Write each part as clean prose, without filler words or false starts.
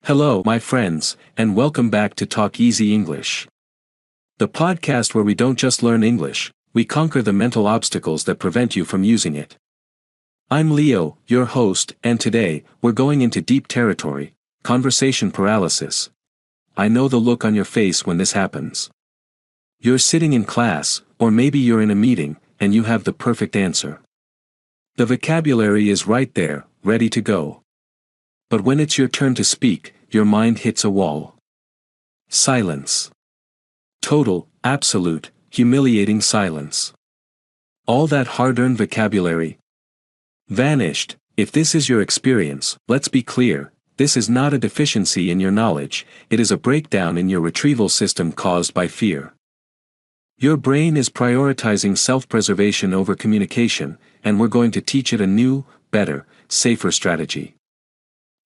Hello, my friends, and welcome back to Talk Easy English, the podcast where we don't just learn English, we conquer the mental obstacles that prevent you from using it. I'm Leo, your host, and today, we're going into deep territory, conversation paralysis. I know the look on your face when this happens. You're sitting in class, or maybe you're in a meeting, and you have the perfect answer. The vocabulary is right there, ready to go. But when it's your turn to speak, your mind hits a wall. Silence. Total, absolute, humiliating silence. All that hard-earned vocabulary vanished. If this is your experience, let's be clear, this is not a deficiency in your knowledge, it is a breakdown in your retrieval system caused by fear. Your brain is prioritizing self-preservation over communication, and we're going to teach it a new, better, safer strategy.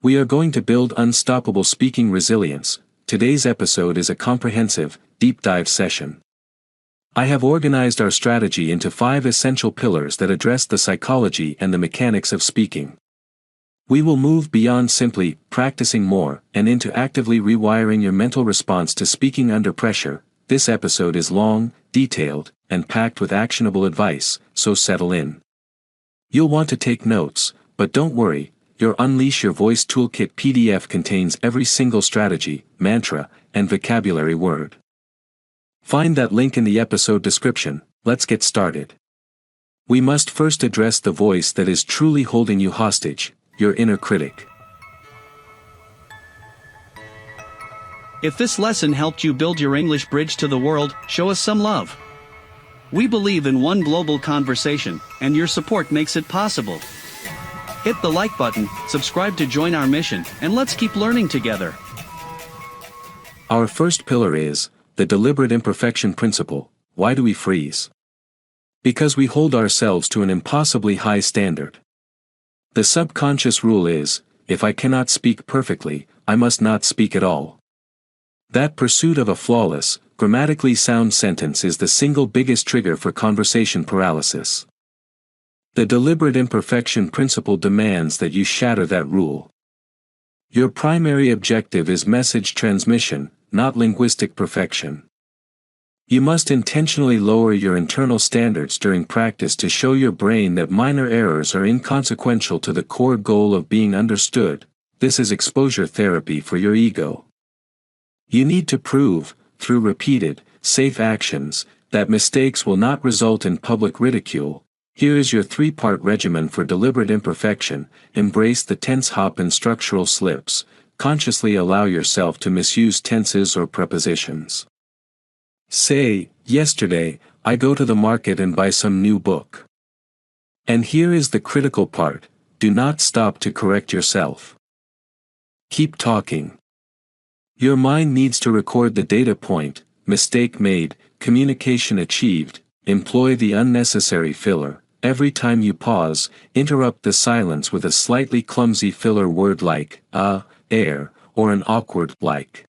We are going to build unstoppable speaking resilience. Today's episode is a comprehensive, deep dive session. I have organized our strategy into 5 essential pillars that address the psychology and the mechanics of speaking. We will move beyond simply practicing more and into actively rewiring your mental response to speaking under pressure. This episode is long, detailed, and packed with actionable advice, so settle in. You'll want to take notes, but don't worry. Your Unleash Your Voice Toolkit PDF contains every single strategy, mantra, and vocabulary word. Find that link in the episode description. Let's get started. We must first address the voice that is truly holding you hostage, your inner critic. If this lesson helped you build your English bridge to the world, show us some love. We believe in one global conversation, and your support makes it possible. Hit the like button, subscribe to join our mission, and let's keep learning together. Our first pillar is the deliberate imperfection principle. Why do we freeze? Because we hold ourselves to an impossibly high standard. The subconscious rule is, if I cannot speak perfectly, I must not speak at all. That pursuit of a flawless, grammatically sound sentence is the single biggest trigger for conversation paralysis. The deliberate imperfection principle demands that you shatter that rule. Your primary objective is message transmission, not linguistic perfection. You must intentionally lower your internal standards during practice to show your brain that minor errors are inconsequential to the core goal of being understood. This is exposure therapy for your ego. You need to prove, through repeated, safe actions, that mistakes will not result in public ridicule. Here is your 3-part regimen for deliberate imperfection. Embrace the tense hop and structural slips. Consciously allow yourself to misuse tenses or prepositions. Say, yesterday, I go to the market and buy some new book. And here is the critical part, do not stop to correct yourself. Keep talking. Your mind needs to record the data point, mistake made, communication achieved. Employ the unnecessary filler. Every time you pause, interrupt the silence with a slightly clumsy filler word like, air, or an awkward like.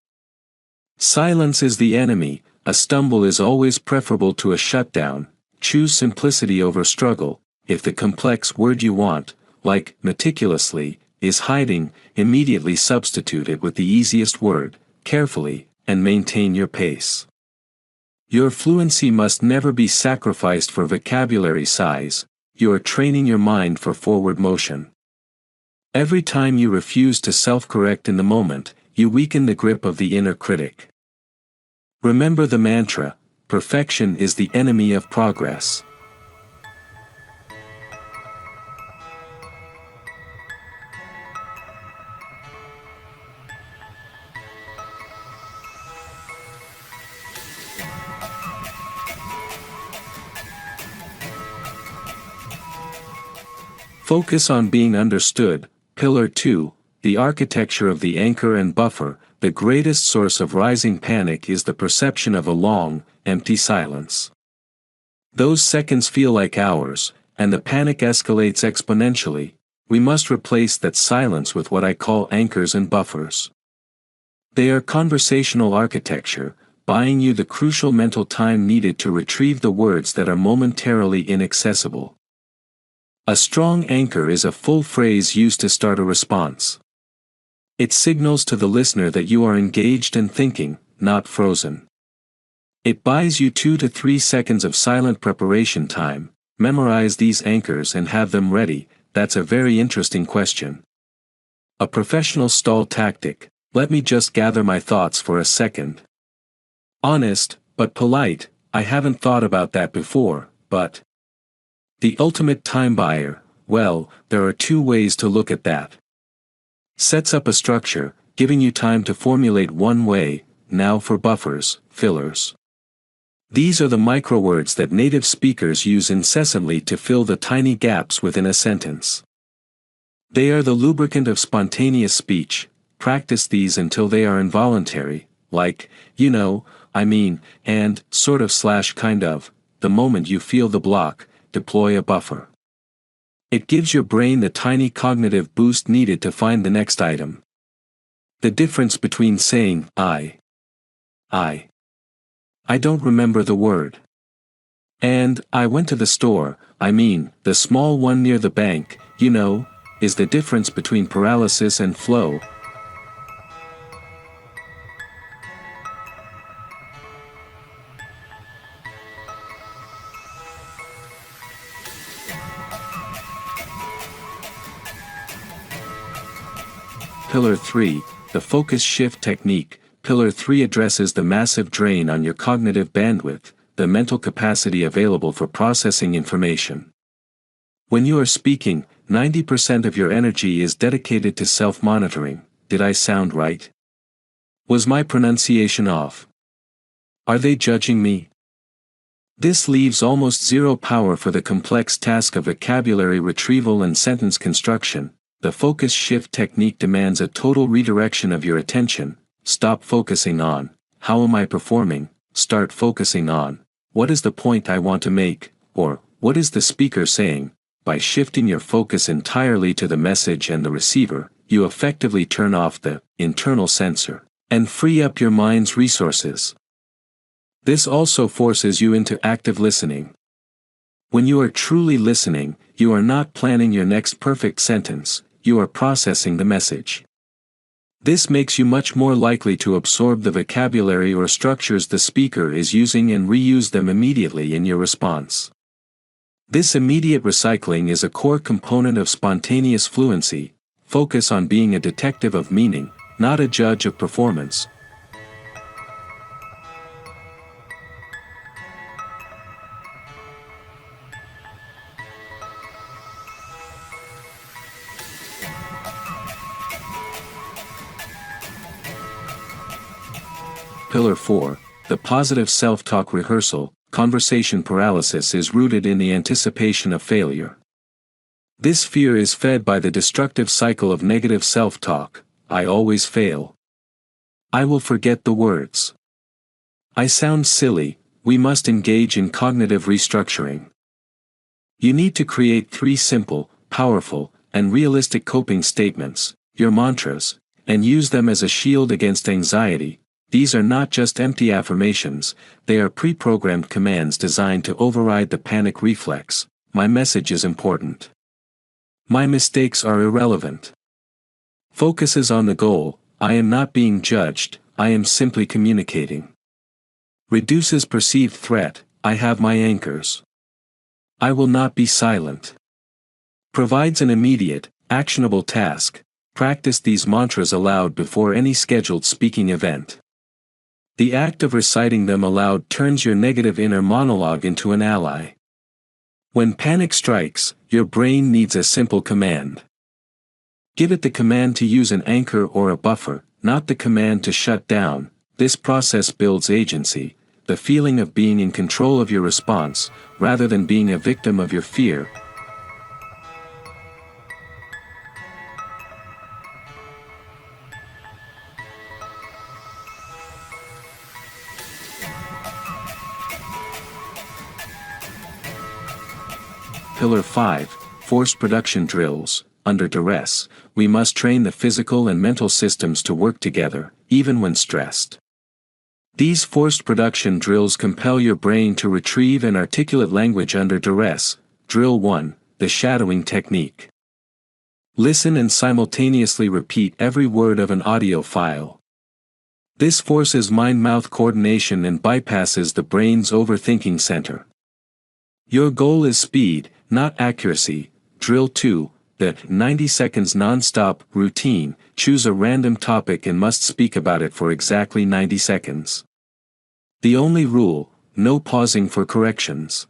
Silence is the enemy, a stumble is always preferable to a shutdown. Choose simplicity over struggle. If the complex word you want, like meticulously, is hiding, immediately substitute it with the easiest word, carefully, and maintain your pace. Your fluency must never be sacrificed for vocabulary size. You are training your mind for forward motion. Every time you refuse to self-correct in the moment, you weaken the grip of the inner critic. Remember the mantra, perfection is the enemy of progress. Focus on being understood. Pillar 2, the architecture of the anchor and buffer. The greatest source of rising panic is the perception of a long, empty silence. Those seconds feel like hours, and the panic escalates exponentially. We must replace that silence with what I call anchors and buffers. They are conversational architecture, buying you the crucial mental time needed to retrieve the words that are momentarily inaccessible. A strong anchor is a full phrase used to start a response. It signals to the listener that you are engaged and thinking, not frozen. It buys you 2 to 3 seconds of silent preparation time. Memorize these anchors and have them ready. That's a very interesting question. A professional stall tactic. Let me just gather my thoughts for a second. Honest, but polite. I haven't thought about that before, but. The ultimate time buyer. Well, there are 2 ways to look at that. Sets up a structure, giving you time to formulate one way. Now for buffers, fillers. These are the microwords that native speakers use incessantly to fill the tiny gaps within a sentence. They are the lubricant of spontaneous speech. Practice these until they are involuntary, like, you know, I mean, and, sort of / kind of. The moment you feel the block, deploy a buffer. It gives your brain the tiny cognitive boost needed to find the next item. The difference between saying, I don't remember the word. And, I went to the store, I mean, the small one near the bank, you know, is the difference between paralysis and flow. Pillar 3, the focus shift technique. Pillar 3 addresses the massive drain on your cognitive bandwidth, the mental capacity available for processing information. When you are speaking, 90% of your energy is dedicated to self-monitoring. Did I sound right? Was my pronunciation off? Are they judging me? This leaves almost zero power for the complex task of vocabulary retrieval and sentence construction. The focus shift technique demands a total redirection of your attention. Stop focusing on, how am I performing? Start focusing on, what is the point I want to make, or, what is the speaker saying? By shifting your focus entirely to the message and the receiver, you effectively turn off the internal censor and free up your mind's resources. This also forces you into active listening. When you are truly listening, you are not planning your next perfect sentence, you are processing the message. This makes you much more likely to absorb the vocabulary or structures the speaker is using and reuse them immediately in your response. This immediate recycling is a core component of spontaneous fluency. Focus on being a detective of meaning, not a judge of performance. Pillar 4, the positive self-talk rehearsal. Conversation paralysis is rooted in the anticipation of failure. This fear is fed by the destructive cycle of negative self-talk. I always fail. I will forget the words. I sound silly. We must engage in cognitive restructuring. You need to create 3 simple, powerful, and realistic coping statements, your mantras, and use them as a shield against anxiety. These are not just empty affirmations, they are pre-programmed commands designed to override the panic reflex. My message is important. My mistakes are irrelevant. Focuses on the goal. I am not being judged, I am simply communicating. Reduces perceived threat. I have my anchors. I will not be silent. Provides an immediate, actionable task. Practice these mantras aloud before any scheduled speaking event. The act of reciting them aloud turns your negative inner monologue into an ally. When panic strikes, your brain needs a simple command. Give it the command to use an anchor or a buffer, not the command to shut down. This process builds agency, the feeling of being in control of your response, rather than being a victim of your fear. Pillar 5, forced production drills. Under duress, we must train the physical and mental systems to work together, even when stressed. These forced production drills compel your brain to retrieve and articulate language under duress. Drill 1, the shadowing technique. Listen and simultaneously repeat every word of an audio file. This forces mind-mouth coordination and bypasses the brain's overthinking center. Your goal is speed, not accuracy. Drill 2, the 90 seconds non-stop routine. Choose a random topic and must speak about it for exactly 90 seconds. The only rule, no pausing for corrections.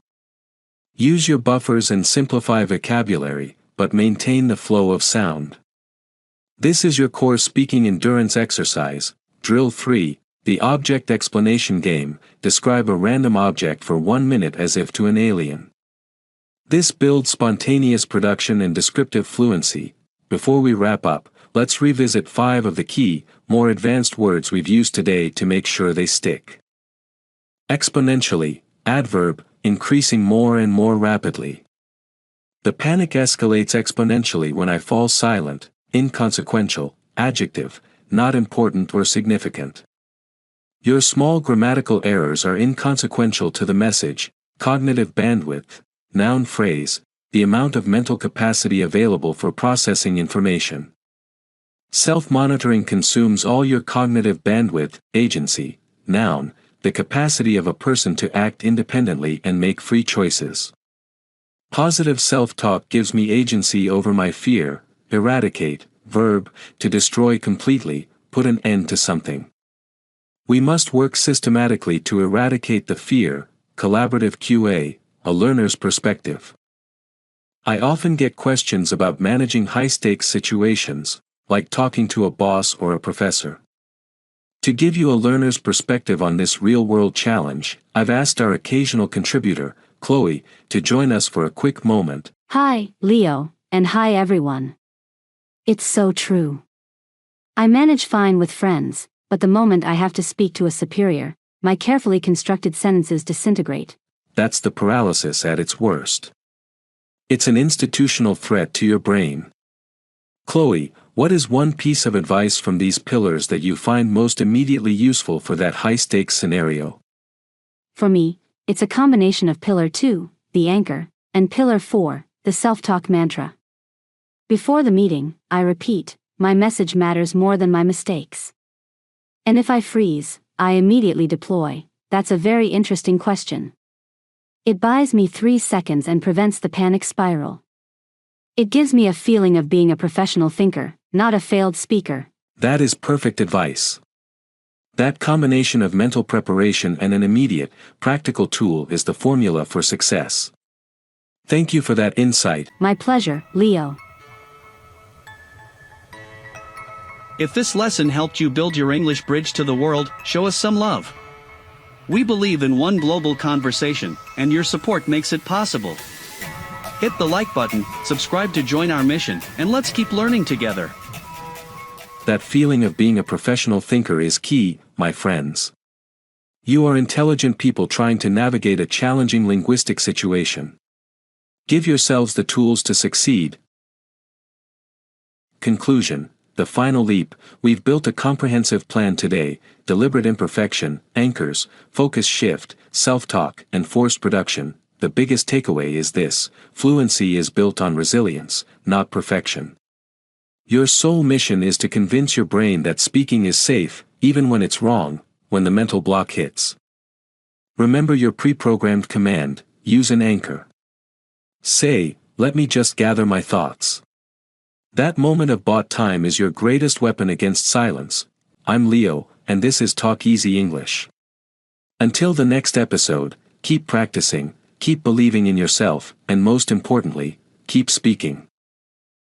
Use your buffers and simplify vocabulary, but maintain the flow of sound. This is your core speaking endurance exercise. Drill 3, the object explanation game. Describe a random object for 1 minute as if to an alien. This builds spontaneous production and descriptive fluency. Before we wrap up, let's revisit 5 of the key, more advanced words we've used today to make sure they stick. Exponentially, adverb, increasing more and more rapidly. The panic escalates exponentially when I fall silent. Inconsequential, adjective, not important or significant. Your small grammatical errors are inconsequential to the message. Cognitive bandwidth, noun phrase, the amount of mental capacity available for processing information. Self-monitoring consumes all your cognitive bandwidth. Agency, noun, the capacity of a person to act independently and make free choices. Positive self-talk gives me agency over my fear. Eradicate, verb, to destroy completely, put an end to something. We must work systematically to eradicate the fear. Collaborative QA, a learner's perspective. I often get questions about managing high-stakes situations, like talking to a boss or a professor. To give you a learner's perspective on this real-world challenge, I've asked our occasional contributor, Chloe, to join us for a quick moment. Hi, Leo, and hi everyone. It's so true. I manage fine with friends, but the moment I have to speak to a superior, my carefully constructed sentences disintegrate. That's the paralysis at its worst. It's an institutional threat to your brain. Chloe, what is one piece of advice from these pillars that you find most immediately useful for that high-stakes scenario? For me, it's a combination of Pillar 2, the anchor, and Pillar 4, the self-talk mantra. Before the meeting, I repeat, my message matters more than my mistakes. And if I freeze, I immediately deploy. That's a very interesting question. It buys me 3 seconds and prevents the panic spiral. It gives me a feeling of being a professional thinker, not a failed speaker. That is perfect advice. That combination of mental preparation and an immediate, practical tool is the formula for success. Thank you for that insight. My pleasure, Leo. If this lesson helped you build your English bridge to the world, show us some love. We believe in one global conversation, and your support makes it possible. Hit the like button, subscribe to join our mission, and let's keep learning together. That feeling of being a professional thinker is key, my friends. You are intelligent people trying to navigate a challenging linguistic situation. Give yourselves the tools to succeed. Conclusion. The final leap. We've built a comprehensive plan today: deliberate imperfection, anchors, focus shift, self-talk, and forced production. The biggest takeaway is this: fluency is built on resilience, not perfection. Your sole mission is to convince your brain that speaking is safe, even when it's wrong, when the mental block hits. Remember your pre-programmed command: use an anchor. Say, "Let me just gather my thoughts." That moment of bought time is your greatest weapon against silence. I'm Leo, and this is Talk Easy English. Until the next episode, keep practicing, keep believing in yourself, and most importantly, keep speaking.